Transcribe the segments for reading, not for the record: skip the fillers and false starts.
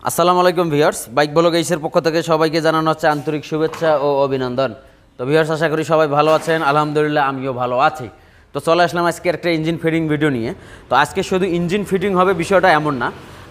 আসসালামু আলাইকুম viewers, bike blog এইসের পক্ষ থেকে সবাইকে জানানো হচ্ছে আন্তরিক শুভেচ্ছা ও অভিনন্দন। তো ভিউয়ার্স, আশা করি সবাই ভালো আছেন। আলহামদুলিল্লাহ আমিও ভালো আছি। তো চলে আসলাম আজকে একটা ইঞ্জিন ফিটিং ভিডিও নিয়ে। তো আজকে শুধু ইঞ্জিন ফিটিং হবে বিষয়টা এমন না,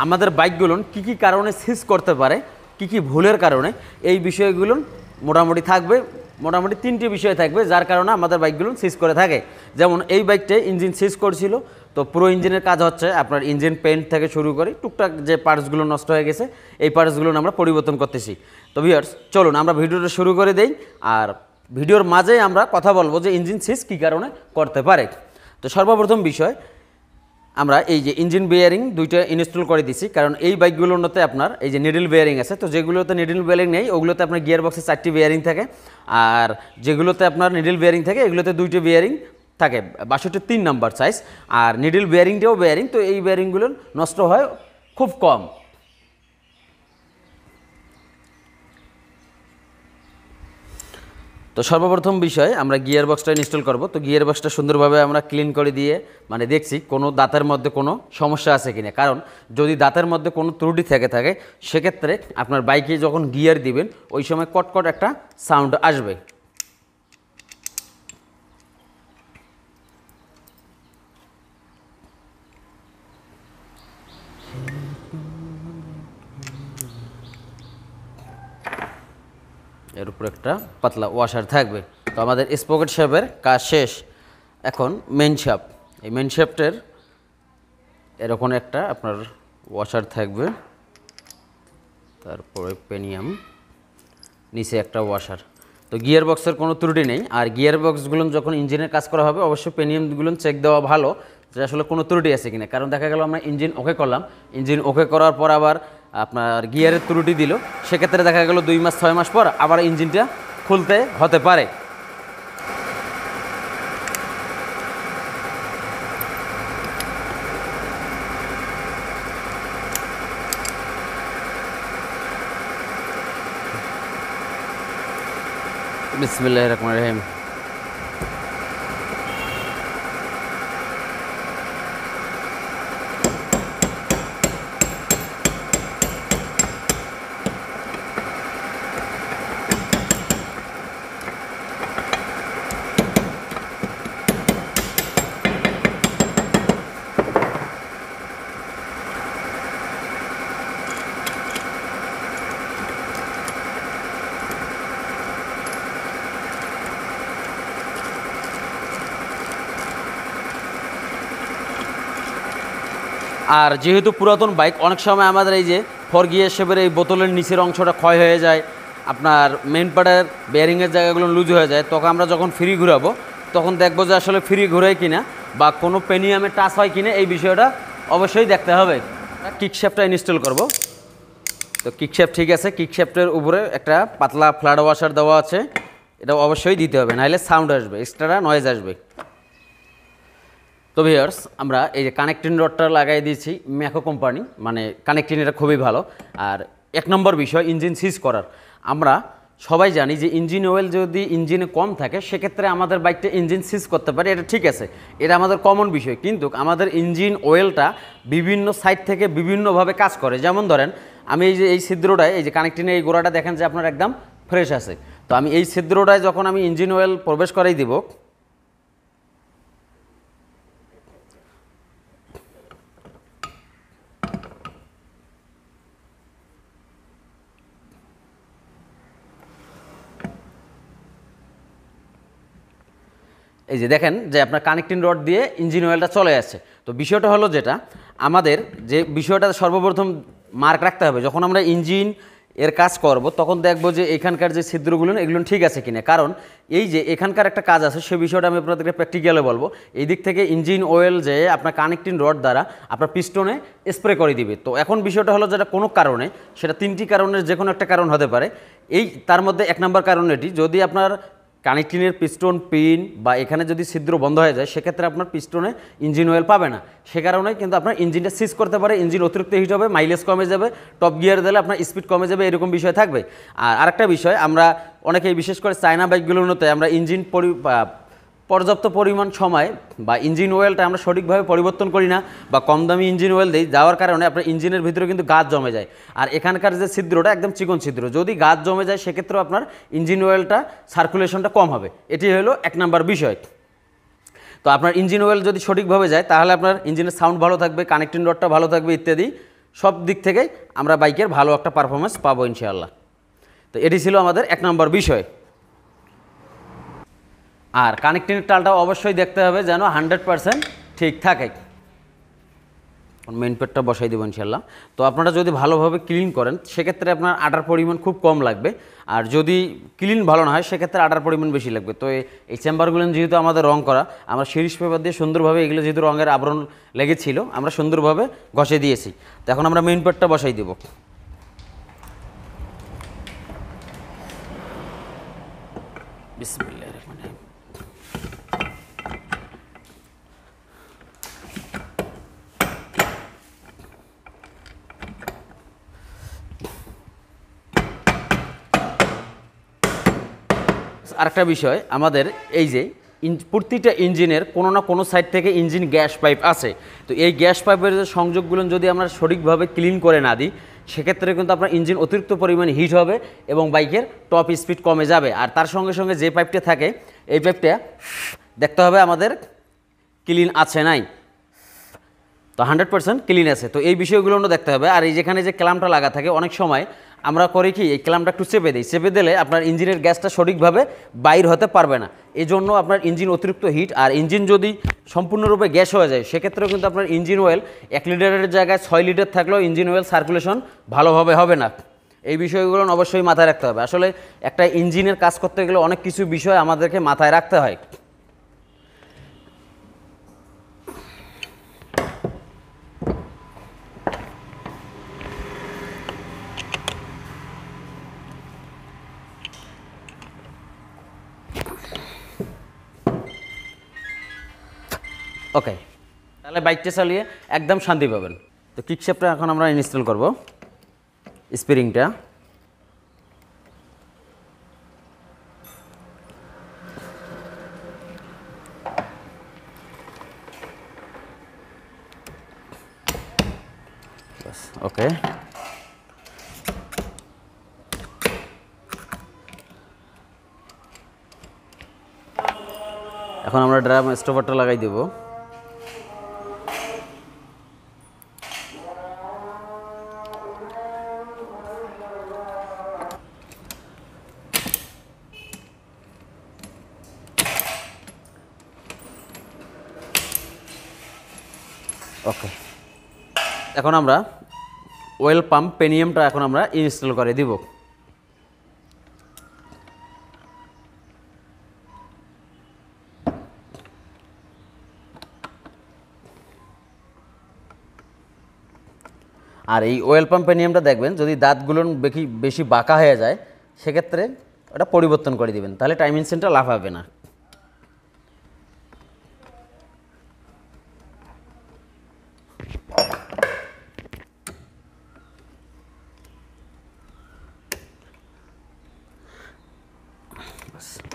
আমাদের বাইকগুলো কী কারণে সিজ করতে পারে, কী ভুলের কারণে, এই বিষয়গুলো মোটামুটি থাকবে। মোটামুটি 3টি বিষয় থাকবে যার কারণে আমাদের বাইকগুলো সিজ করে থাকে। যেমন এই বাইকটায় ইঞ্জিন সিজ করছিল, তো পুরো ইঞ্জিনের কাজ হচ্ছে আপনার ইঞ্জিন পেইন্ট থেকে শুরু করে টুকটাক যে পার্টসগুলো নষ্ট হয়ে গেছে এই পার্টসগুলো আমরা পরিবর্তন করতেছি। তো ভিউয়ার্স, চলুন আমরা ভিডিওটা শুরু করে দেই, আর ভিডিওর মাঝে আমরা কথা বলবো যে ইঞ্জিন সিজ কী কারণে করতে পারে। তো সর্বপ্রথম বিষয়, আমরা এই যে ইঞ্জিন বেয়ারিং দুইটা ইনস্টল করে দিছি, কারণ এই বাইকগুলোর মধ্যে আপনার এই যে নিডল বেয়ারিং আছে। তো যেগুলোতে নিডল বেয়ারিং নেই ওগুলোতে আপনার গিয়ার বক্সে 4টি বেয়ারিং থাকে, আর যেগুলোতে আপনার নিডল বেয়ারিং থাকে এগুলোতে 2টি বেয়ারিং থাকে, 62 নাম্বার সাইজ। আর নিডল বেয়ারিংটাও বেয়ারিং, তো এই বেয়ারিংগুলো নষ্ট হয় খুব কম। তো সর্বপ্রথম বিষয় আমরা গিয়ার বক্সটা ইনস্টল করব। তো গিয়ার বক্সটা সুন্দরভাবে আমরা ক্লিন করে দিয়ে দেখছি কোনো দাঁতের মধ্যে কোনো সমস্যা আছে কিনা, কারণ যদি দাঁতের মধ্যে কোনো ত্রুটি থেকে থাকে সেক্ষেত্রে আপনার বাইকে যখন গিয়ার দিবেন ওই সময় কটকট একটা সাউন্ড আসবে। এর উপর একটা পাতলা ওয়াশার থাকবে। তো আমাদের স্পকেট শেপের কাজ শেষ। এখন মেন শেপ, এই মেন শেপটের এরকম একটা আপনার ওয়াশার থাকবে, তারপরে পেনিয়াম, নিচে একটা ওয়াশার। তো গিয়ার বক্সের কোনো ত্রুটি নেই, আর গিয়ার বক্সগুলো যখন ইঞ্জিনের কাজ করা হবে অবশ্যই পেনিয়ামগুলো চেক দেওয়া ভালো যে আসলে কোনো ত্রুটি আছে কিনা, কারণ দেখা গেল আমরা ইঞ্জিন ওকে করলাম, ইঞ্জিন ওকে করার পর আবার আপনার গিয়ারের ত্রুটি দিল, সেক্ষেত্রে দেখা গেল 2 মাস 6 মাস পর আবার ইঞ্জিনটা খুলতে হতে পারে। বিসমিল্লাহির রহমানির রহিম। আর যেহেতু পুরাতন বাইক, অনেক সময় আমাদের এই যে 4 গিয়ার শেপের এই বোতলের নিচের অংশটা ক্ষয় হয়ে যায়, আপনার মেইন পার্টের বেয়ারিংয়ের জায়গাগুলো লুজ হয়ে যায়, তখন আমরা যখন ফ্রি ঘুরাবো তখন দেখবো যে আসলে ফ্রি ঘুরায় কিনা বা কোনো পেনিয়ামে টাচ হয় কিনা, এই বিষয়টা অবশ্যই দেখতে হবে। কিকশ্যাফটটা ইনস্টল করব। তো কিকশ্যাফট ঠিক আছে, কিকশ্যাফটের উপরে একটা পাতলা ফ্ল্যাট ওয়াশার দেওয়া আছে, এটা অবশ্যই দিতে হবে, নাহলে সাউন্ড আসবে, এক্সট্রা নয়েজ আসবে। তো ভিউয়ার্স, আমরা এই যে কানেক্টিং রডটা লাগাই দিয়েছি ম্যাকো কোম্পানি, কানেক্টিং এটা খুবই ভালো। আর 1 নম্বর বিষয় ইঞ্জিন সিজ করার, আমরা সবাই জানি যে ইঞ্জিন অয়েল যদি ইঞ্জিনে কম থাকে সেক্ষেত্রে আমাদের বাইকটা ইঞ্জিন সিজ করতে পারে, এটা ঠিক আছে, এটা আমাদের কমন বিষয়। কিন্তু আমাদের ইঞ্জিন অয়েলটা বিভিন্ন সাইড থেকে বিভিন্নভাবে কাজ করে। যেমন ধরেন, আমি এই যে এই ছিদ্রটায় এই যে কানেক্টিংয়ের এই গোড়াটা দেখেন যে আপনার একদম ফ্রেশ আছে, তো আমি এই ছিদ্রটায় যখন আমি ইঞ্জিন অয়েল প্রবেশ করাই দিব, এই যে দেখেন যে আপনার কানেক্টিং রড দিয়ে ইঞ্জিন অয়েলটা চলে আসছে। তো বিষয়টা হলো যেটা আমাদের যে বিষয়টা সর্বপ্রথম মার্ক রাখতে হবে, যখন আমরা ইঞ্জিন এর কাজ করব তখন দেখব যে এখানকার যে ছিদ্রগুলো এগুলো ঠিক আছে কিনা, কারণ এই যে এখানকার একটা কাজ আছে সে বিষয়টা আমি আপনাদেরকে প্র্যাকটিক্যালে বলবো। এই দিক থেকে ইঞ্জিন অয়েল যে আপনার কানেক্টিং রড দ্বারা আপনার পিস্টনে স্প্রে করে দিবে। তো এখন বিষয়টা হলো যেটা কোনো কারণে, সেটা 3টি কারণের যে কোনো একটা কারণ হতে পারে। তার মধ্যে 1 নম্বর কারণ এটি, যদি আপনার কানেক্টিংয়ের পিস্টন পিন বা এখানে যদি ছিদ্র বন্ধ হয়ে যায় সেক্ষেত্রে আপনার পিস্টনে ইঞ্জিন অয়েল পাবে না, সে কারণে কিন্তু আপনার ইঞ্জিনটা সিজ করতে পারে, ইঞ্জিন অতিরিক্ত হিট হবে, মাইলেজ কমে যাবে, টপ গিয়ার দিলে আপনার স্পিড কমে যাবে, এরকম বিষয় থাকবে। আর আরেকটা বিষয়, আমরা অনেকেই বিশেষ করে চায়না বাইকগুলোতে আমরা ইঞ্জিন পর্যাপ্ত পরিমাণ সময় বা ইঞ্জিন অয়েলটা আমরা সঠিকভাবে পরিবর্তন করি না বা কম দামি ইঞ্জিন অয়েল দিই, যাওয়ার কারণে আপনার ইঞ্জিনের ভিতরে কিন্তু গাছ জমে যায়। আর এখানকার যে ছিদ্রটা একদম চিকন ছিদ্র, যদি গাছ জমে যায় সেক্ষেত্রেও আপনার ইঞ্জিন অয়েলটা সার্কুলেশনটা কম হবে। এটি হলো 1 নাম্বার বিষয়। তো আপনার ইঞ্জিন অয়েল যদি সঠিকভাবে যায় তাহলে আপনার ইঞ্জিনের সাউন্ড ভালো থাকবে, কানেক্টিং রডটা ভালো থাকবে ইত্যাদি সব দিক থেকে আমরা বাইকের ভালো একটা পারফরমেন্স পাবো ইনশাআল্লাহ। তো এটি ছিল আমাদের 1 নম্বর বিষয়। আর কানেক্টিং টালটাও অবশ্যই দেখতে হবে যেন 100% ঠিক থাকে। মেইন পেডটা বসাই দেবো ইনশাআল্লাহ। তো আপনারা যদি ভালোভাবে ক্লিন করেন সেক্ষেত্রে আপনার আটার পরিমাণ খুব কম লাগবে, আর যদি ক্লিন ভালো না হয় সেক্ষেত্রে আটার পরিমাণ বেশি লাগবে। তো এই চেম্বারগুলো যেহেতু আমাদের রং করা, আমরা শিরিষ পেপার দিয়ে সুন্দরভাবে এগুলো যেহেতু রঙের আবরণ লেগেছিল আমরা সুন্দরভাবে ঘষে দিয়েছি। তো এখন আমরা মেইন পেডটা বসাই দেবো। বিসমিল্লাহির রহমানির রহিম। আরেকটা বিষয়, আমাদের এই যে প্রতিটা ইঞ্জিনের কোনো না কোনো সাইড থেকে ইঞ্জিন গ্যাস পাইপ আছে। তো এই গ্যাস পাইপের যে সংযোগগুলো যদি আমরা সঠিকভাবে ক্লিন করে না দিই সেক্ষেত্রে কিন্তু আপনার ইঞ্জিন অতিরিক্ত পরিমাণে হিট হবে এবং বাইকের টপ স্পিড কমে যাবে। আর তার সঙ্গে সঙ্গে যে পাইপটা থাকে এই পাইপটা দেখতে হবে আমাদের ক্লিন আছে নাই। তো 100% ক্লিন আছে, তো এই বিষয়গুলো দেখতে হবে। আর এই যেখানে যে ক্ল্যাম্পটা লাগা থাকে অনেক সময় আমরা করি কি এই ক্ল্যাম্পটা একটু চেপে দিই, চেপে দিলে আপনার ইঞ্জিনের গ্যাসটা সঠিকভাবে বাইর হতে পারবে না। এই জন্য আপনার ইঞ্জিন অতিরিক্ত হিট, আর ইঞ্জিন যদি সম্পূর্ণরূপে গ্যাস হয়ে যায় সেক্ষেত্রেও কিন্তু আপনার ইঞ্জিন অয়েল 1 লিটারের জায়গায় 6 লিটার থাকলেও ইঞ্জিন অয়েল সার্কুলেশন ভালোভাবে হবে না। এই বিষয়গুলো অবশ্যই মাথায় রাখতে হবে। আসলে একটা ইঞ্জিনের কাজ করতে গেলে অনেক কিছু বিষয় আমাদেরকে মাথায় রাখতে হয়। ওকে, তাহলে বাইকটা চালিয়ে একদম শান্তি পাবেন। তো কিকশ্যাফটটা এখন আমরা ইনস্টল করব, স্প্রিংটা। ওকে, এখন আমরা ড্রাম স্টপারটা লাগাই দেব। ওকে, এখন আমরা অয়েল পাম্প পেনিয়ামটা এখন আমরা ইনস্টল করে দিব। আর এই অয়েল পাম্প পেনিয়ামটা দেখবেন যদি দাঁতগুলো বেশি বাঁকা হয়ে যায় সেক্ষেত্রে ওটা পরিবর্তন করে দিবেন, তাহলে টাইম ইনসেন্টটা লাভ হবে না।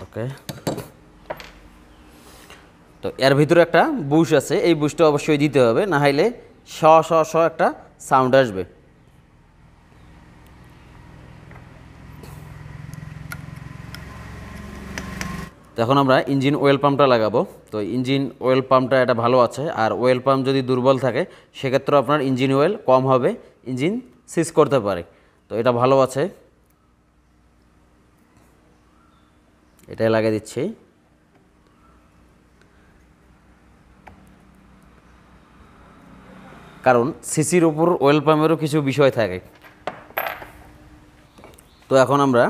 ওকে, তো এর ভিতরে একটা বুশ আছে, এই বুশটা অবশ্যই দিতে হবে, না হলে শ শ শ একটা সাউন্ড আসবে। তো এখন আমরা ইঞ্জিন অয়েল পাম্পটা লাগাবো। তো ইঞ্জিন অয়েল পাম্পটা এটা ভালো আছে, আর অয়েল পাম্প যদি দুর্বল থাকে সেক্ষেত্রে আপনার ইঞ্জিন অয়েল কম হবে, ইঞ্জিন সিজ করতে পারে। তো এটা ভালো আছে, এটাই লাগিয়ে দিচ্ছি। কারণ সিসির উপর অয়েল পাম্পেরও কিছু বিষয় থাকে। তো এখন আমরা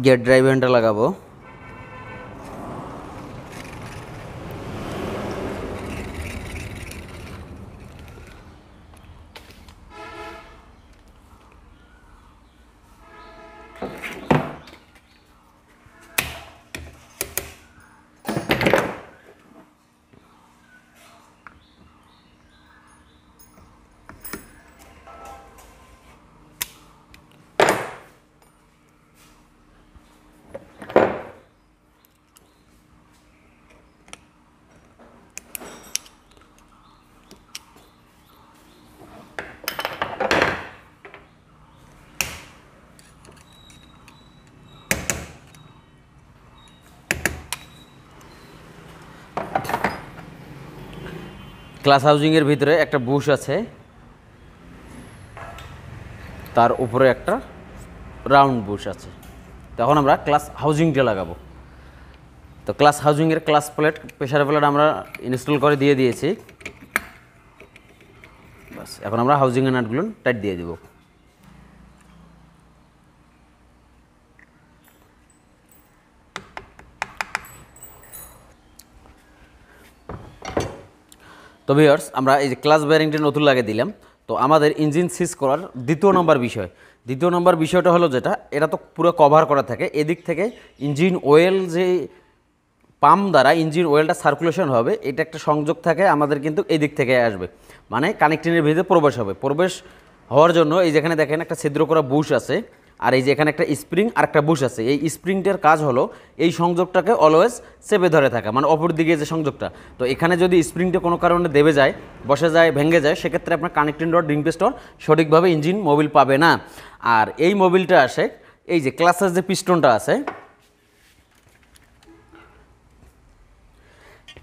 গিয়ার ড্রাইভ হ্যান্ডটা লাগাবো। ক্লাস হাউজিংয়ের ভিতরে একটা বুশ আছে, তার উপরে একটা রাউন্ড বুশ আছে। তখন আমরা ক্লাস হাউজিংটা লাগাবো। তো ক্লাস হাউজিংয়ের ক্লাস প্লেট, প্রেসার প্লেট আমরা ইনস্টল করে দিয়ে দিয়েছি। বাস এখন আমরা হাউজিংয়ের নাটগুলো টাইট দিয়ে দেব। তো ভিউয়ার্স, আমরা এই যে ক্লাস বেয়ারিংটা নতুন লাগিয়ে দিলাম। তো আমাদের ইঞ্জিন সিজ করার দ্বিতীয় নম্বর বিষয়টা হলো যেটা, এটা তো পুরো কভার করা থাকে। এদিক থেকে ইঞ্জিন অয়েল যে পাম্প দ্বারা ইঞ্জিন অয়েলটা সার্কুলেশন হবে, এটা একটা সংযোগ থাকে আমাদের, কিন্তু এই দিক থেকে আসবে, মানে কানেক্টিংয়ের ভিতরে প্রবেশ হবে। প্রবেশ হওয়ার জন্য এই যেখানে দেখেন একটা ছিদ্র করা বুশ আছে, আর এই যে এখানে একটা স্প্রিং আর একটা বুশ আছে। এই স্প্রিংটার কাজ হলো এই সংযোগটাকে অলওয়েজ চেপে ধরে থাকা, মানে অপর দিকে যে সংযোগটা। তো এখানে যদি স্প্রিংটা কোনো কারণে দেবে যায়, বসে যায়, ভেঙে যায়, সেক্ষেত্রে আপনার কানেক্টিং রড, রিং পিস্টন সঠিকভাবে ইঞ্জিন মোবিল পাবে না। আর এই মোবিলটা আসে এই যে ক্লাসের যে পিস্টনটা আছে,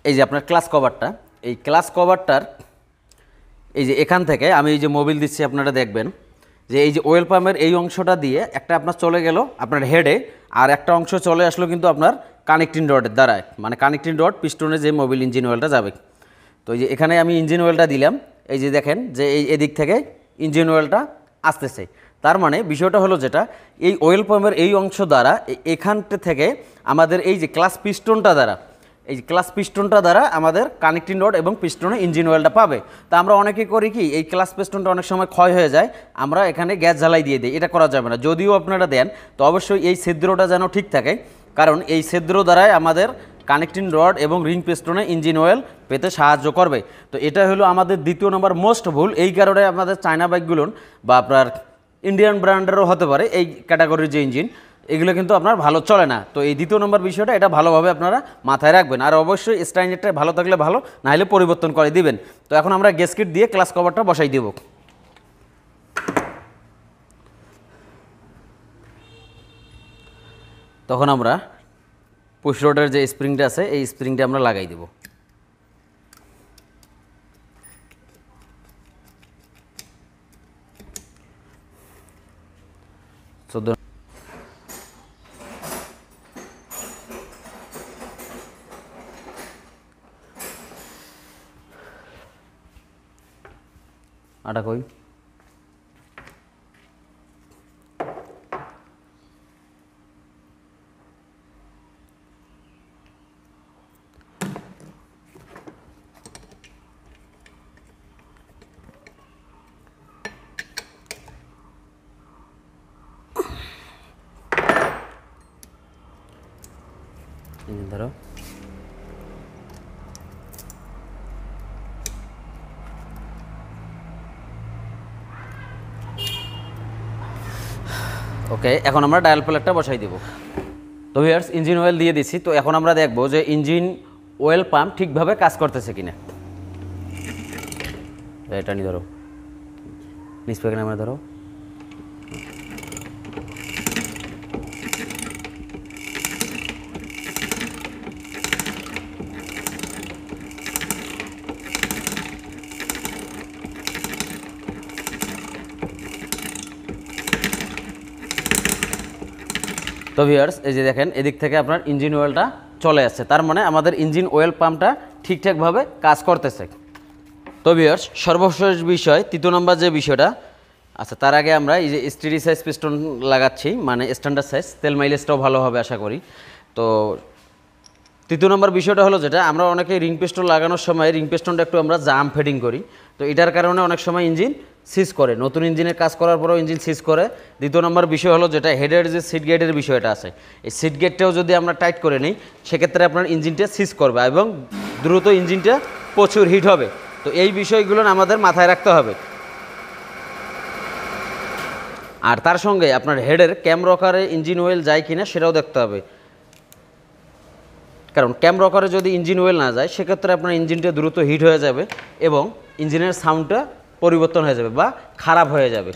এই যে আপনার ক্লাস কভারটা, এই ক্লাস কভারটার এই যে এখান থেকে আমি এই যে মোবিল দিচ্ছি, আপনারা দেখবেন যে এই যে ওয়েল পাম্পের এই অংশটা দিয়ে একটা আপনার চলে গেল আপনার হেডে, আর একটা অংশ চলে আসলো কিন্তু আপনার কানেক্টিং রডের দ্বারায়, মানে কানেক্টিং রড পিস্টনে যে মোবিল ইঞ্জিন অয়েলটা যাবে। তো এই যে এখানে আমি ইঞ্জিন অয়েলটা দিলাম, এই যে দেখেন যে এই এদিক থেকে ইঞ্জিন অয়েলটা আসতেছে। তার মানে বিষয়টা হলো যেটা, এই ওয়েল পাম্পের এই অংশ দ্বারা এখানটা থেকে আমাদের এই যে ক্লাস পিস্টনটা দ্বারা, এই যে ক্লাস পিস্টনটা দ্বারা আমাদের কানেক্টিং রড এবং পিস্টনে ইঞ্জিন অয়েলটা পাবে। তা আমরা অনেকে করি কি, এই ক্লাস পিস্টনটা অনেক সময় ক্ষয় হয়ে যায়, আমরা এখানে গ্যাস জ্বালাই দিয়ে দিই। এটা করা যাবে না। যদিও আপনারা দেন, তো অবশ্যই এই ছিদ্রটা যেন ঠিক থাকে, কারণ এই ছিদ্র দ্বারাই আমাদের কানেক্টিং রড এবং রিং পিস্টনে ইঞ্জিন অয়েল পেতে সাহায্য করবে। তো এটা হলো আমাদের দ্বিতীয় নম্বর মোস্ট ভুল। এই কারণে আমাদের চায়না বাইকগুলো বা আপনার ইন্ডিয়ান ব্র্যান্ডেরও হতে পারে এই ক্যাটাগরির যে ইঞ্জিন, এগুলো কিন্তু আপনার ভালো চলে না। তো এই দ্বিতীয় নম্বর বিষয়টা, এটা ভালোভাবে আপনারা মাথায় রাখবেন। আর অবশ্যই স্টাইনেরটা ভালো থাকলে ভালো, না হলে পরিবর্তন করে দিবেন। তো এখন আমরা গ্যাসকিট দিয়ে ক্লাস কভারটা বসাই দেব। তখন আমরা পুশ রডের যে স্প্রিংটা আছে, এই স্প্রিংটা আমরা লাগাই দেব। আটা কই? ধরো, ওকে। এখন আমরা ডায়াল প্লেটটা বসাই দেব। তো ভিউয়ার্স, ইঞ্জিন অয়েল দিয়ে দিছি। তো এখন আমরা দেখব যে ইঞ্জিন অয়েল পাম্প ঠিকভাবে কাজ করতেছে কিনা। এটা নি ধরো, নিচ প্যাকেট আমরা ধরো। তো ভিউয়ার্স, এই যে দেখেন এদিক থেকে আপনার ইঞ্জিন অয়েলটা চলে আসছে, তার মানে আমাদের ইঞ্জিন অয়েল পাম্পটা ঠিকঠাকভাবে কাজ করতেছে। তো ভিউয়ার্স, সর্বশেষ বিষয়, তৃতীয় নম্বর যে বিষয়টা, আচ্ছা তার আগে আমরা এই যে স্টিডি সাইজ পিস্টন লাগাচ্ছি, মানে স্ট্যান্ডার্ড সাইজ, তেল মাইলেজটাও ভালো হবে আশা করি। তো তৃতীয় নম্বর বিষয়টা হলো যেটা, আমরা অনেকে রিং পিস্টন লাগানোর সময় রিং পিস্টনটা একটু আমরা জাম ফেডিং করি। তো এটার কারণে অনেক সময় ইঞ্জিন সিজ করে, নতুন ইঞ্জিনের কাজ করার পরেও ইঞ্জিন সিজ করে। দ্বিতীয় নম্বর বিষয় হলো যেটা, হেডের যে সিট গেটের বিষয়টা আছে, এই সিট গেটটাও যদি আমরা টাইট করে নিই, সেক্ষেত্রে আপনার ইঞ্জিনটা সিজ করবে এবং দ্রুত ইঞ্জিনটা প্রচুর হিট হবে। তো এই বিষয়গুলো আমাদের মাথায় রাখতে হবে। আর তার সঙ্গে আপনার হেডের ক্যাম রকারে ইঞ্জিন অয়েল যায় কিনা সেটাও দেখতে হবে, কারণ ক্যাম রকারে যদি ইঞ্জিন অয়েল না যায়, সেক্ষেত্রে আপনার ইঞ্জিনটা দ্রুত হিট হয়ে যাবে এবং ইঞ্জিনের সাউন্ডটা পরিবর্তন হয়ে যাবে বা খারাপ হয়ে যাবে।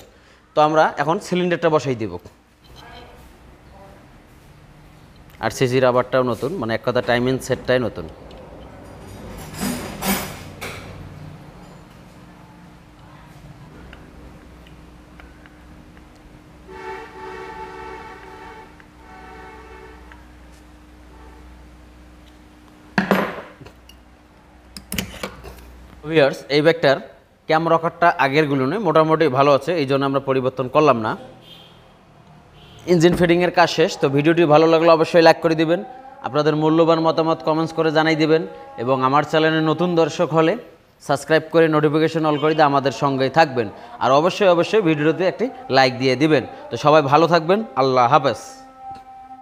তো আমরা এখন সিলিন্ডারটা বসাই দিব। আর সিজি রাবারটাও নতুন, মানে এক কথা টাইমিং সেটটাই নতুন। ভিউয়ার্স এই ব্যাগটার ক্যাম রকারটা আগেরগুলো নয়, মোটামুটি ভালো আছে, এই জন্য আমরা পরিবর্তন করলাম না। ইঞ্জিন ফিটিংয়ের কাজ শেষ। তো ভিডিওটি ভালো লাগলে অবশ্যই লাইক করে দিবেন, আপনাদের মূল্যবান মতামত কমেন্টস করে জানাই দিবেন, এবং আমার চ্যানেলে নতুন দর্শক হলে সাবস্ক্রাইব করে নোটিফিকেশন অল করে দিয়ে আমাদের সঙ্গেই থাকবেন। আর অবশ্যই ভিডিওতে একটি লাইক দিয়ে দিবেন। তো সবাই ভালো থাকবেন, আল্লাহ হাফেজ।